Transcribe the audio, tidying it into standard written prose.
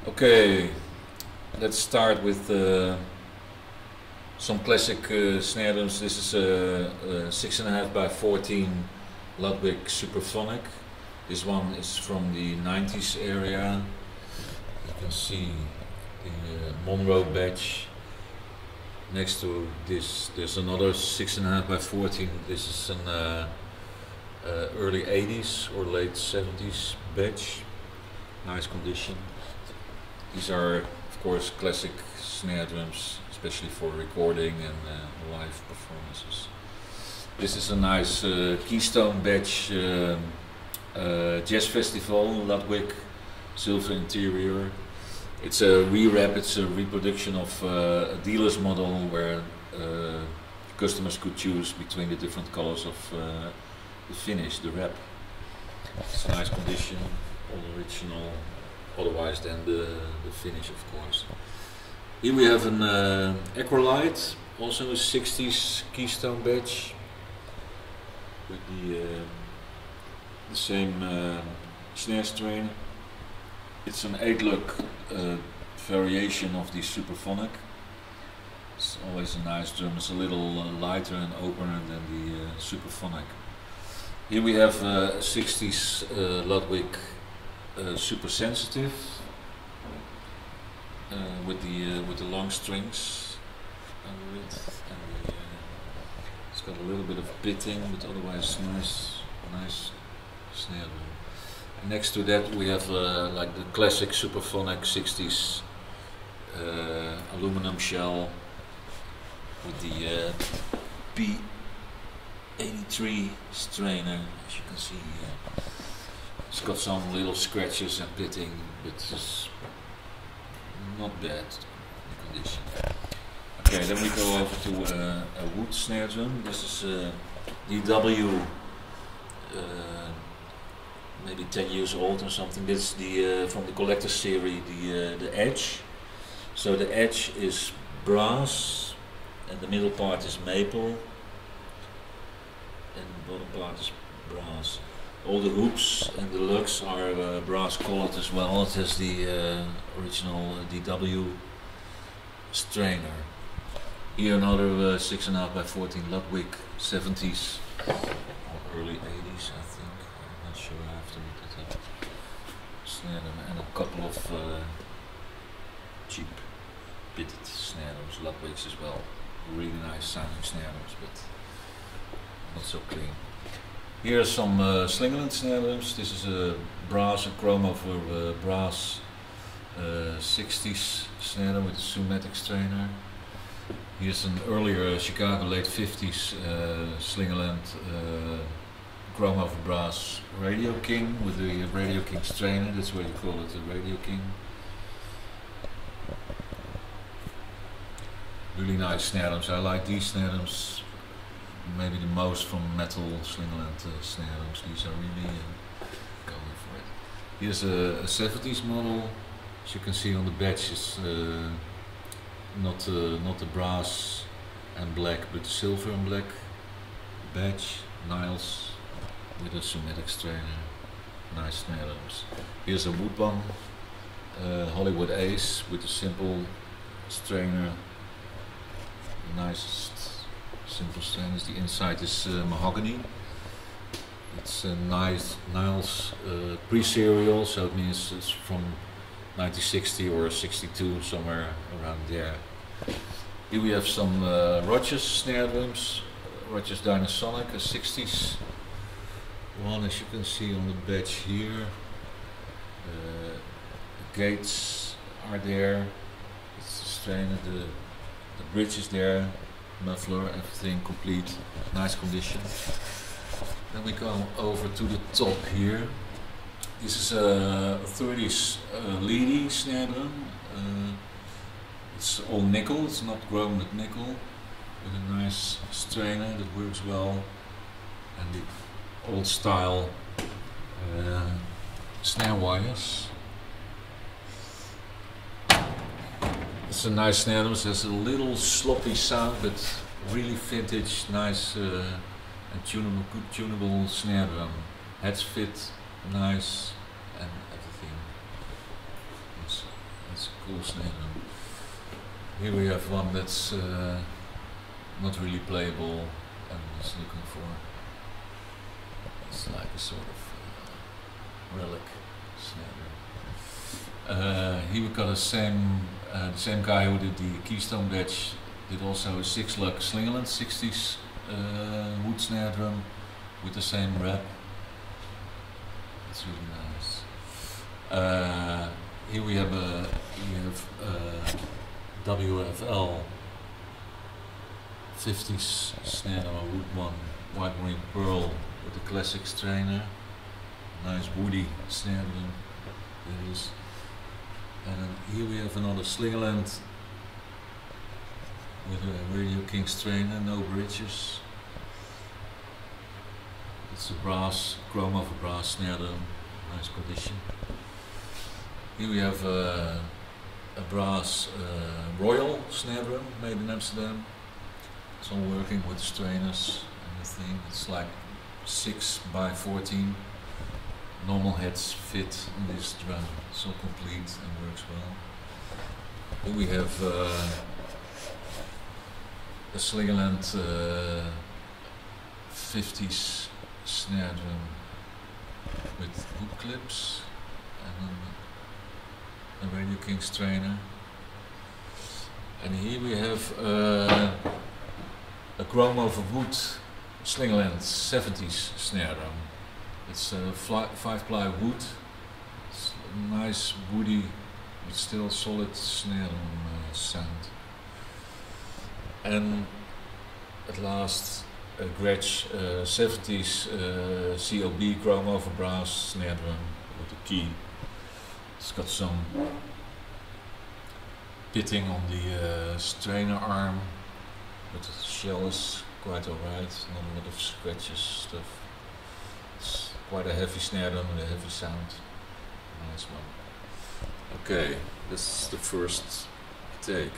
Okay, let's start with some classic snare drums. This is a 6.5 by 14 Ludwig Superphonic. This one is from the 90s area. You can see the Monroe badge. Next to this, there's another 6.5 by 14. This is an early 80s or late 70s badge. Nice condition. These are, of course, classic snare drums, especially for recording and live performances. This is a nice Keystone badge jazz festival, Ludwig, silver interior. It's a re-wrap, it's a reproduction of a dealer's model where customers could choose between the different colors of the finish, the wrap. It's a nice condition, all original, otherwise than the finish, of course. Here we have an Acrolite, also a 60s Keystone badge with the same snare strain. It's an 8-lug variation of the Superphonic. It's always a nice drum. It's a little lighter and opener than the Superphonic. Here we have 60s Ludwig super sensitive with the long strings under it, and it's got a little bit of pitting, but otherwise nice snare drum. And next to that we have like the classic Superphonic 60s aluminum shell with the P83 strainer, as you can see here. It's got some little scratches and pitting, but it's not bad condition. Okay, then we go over to a wood snare drum. This is a DW, maybe 10 years old or something. This is the from the collector series, the edge. So the edge is brass, and the middle part is maple, and the bottom part is brass. All the hoops and the lugs are brass colored as well. It has the original DW strainer. Here another 6.5 by 14 Ludwig 70s or early 80s, I think. I'm not sure, I have to look it up. Snare drum and a couple of cheap pitted snare drums, Ludwigs as well. Really nice sounding snare drums, but not so clean. Here are some Slingerland snare drums. This is a brass, a chrome over brass 60s snare drum with a Sumatic strainer. Here's an earlier Chicago late 50s Slingerland chrome over brass Radio King with the Radio King strainer. That's why you call it the Radio King. Really nice snare drums. I like these snare drums maybe the most from metal Slingerland snare drums. These are really going for it. Here's a 70s model. As you can see on the badge, it's not the brass and black, but the silver and black badge, Niles with a Sumatic strainer. Nice snare drums. Here's a wood one, Hollywood Ace with a simple strainer. The nicest simple strainers. The inside is mahogany. It's a nice Niles pre-serial, so it means it's from 1960 or 62, somewhere around there. Here we have some Rogers snare drums, Rogers Dynasonic, a 60s one, as you can see on the badge here. The gates are there, it's the strainer, the bridge is there, muffler, everything complete, nice condition. Then we go over to the top here. This is a 30s Leedy snare drum. It's all nickel, it's not chrome but nickel, with a nice strainer that works well, and the old style snare wires. It's a nice snare drum. It has a little sloppy sound, but really vintage, nice and tunable, good tunable snare drum. Heads fit nice and everything. It's It's a cool snare drum. Here we have one that's not really playable. I'm just looking for. It's like a sort of relic snare drum. Here we got the same guy who did the Keystone Badge did also a 6-lug Slingerland 60s wood snare drum with the same wrap. It's really nice. Here we have WFL 50s snare drum, a wood one, white marine pearl with the classic strainer. Nice woody snare drum. There is. And here we have another Slingerland with a Radio King strainer, no bridges. It's a brass, chrome over brass snare drum, nice condition. Here we have a brass Royal snare drum made in Amsterdam. It's all working with strainers and everything. It's like 6 by 14. Normal heads fit in this drum. It's all complete and works well. Here we have a Slingerland 50s snare drum with hook clips and a Radio King strainer. And here we have a chrome over wood Slingerland 70s snare drum. It's 5-ply wood. It's a nice woody but still solid snare drum sound. And at last a Gretsch 70s CLB chrome over brass snare drum with a key. It's got some pitting on the strainer arm, but the shell is quite alright, not a lot of scratches stuff. It's quite a heavy snare drum with a heavy sound. Nice one. Okay, this is the first take.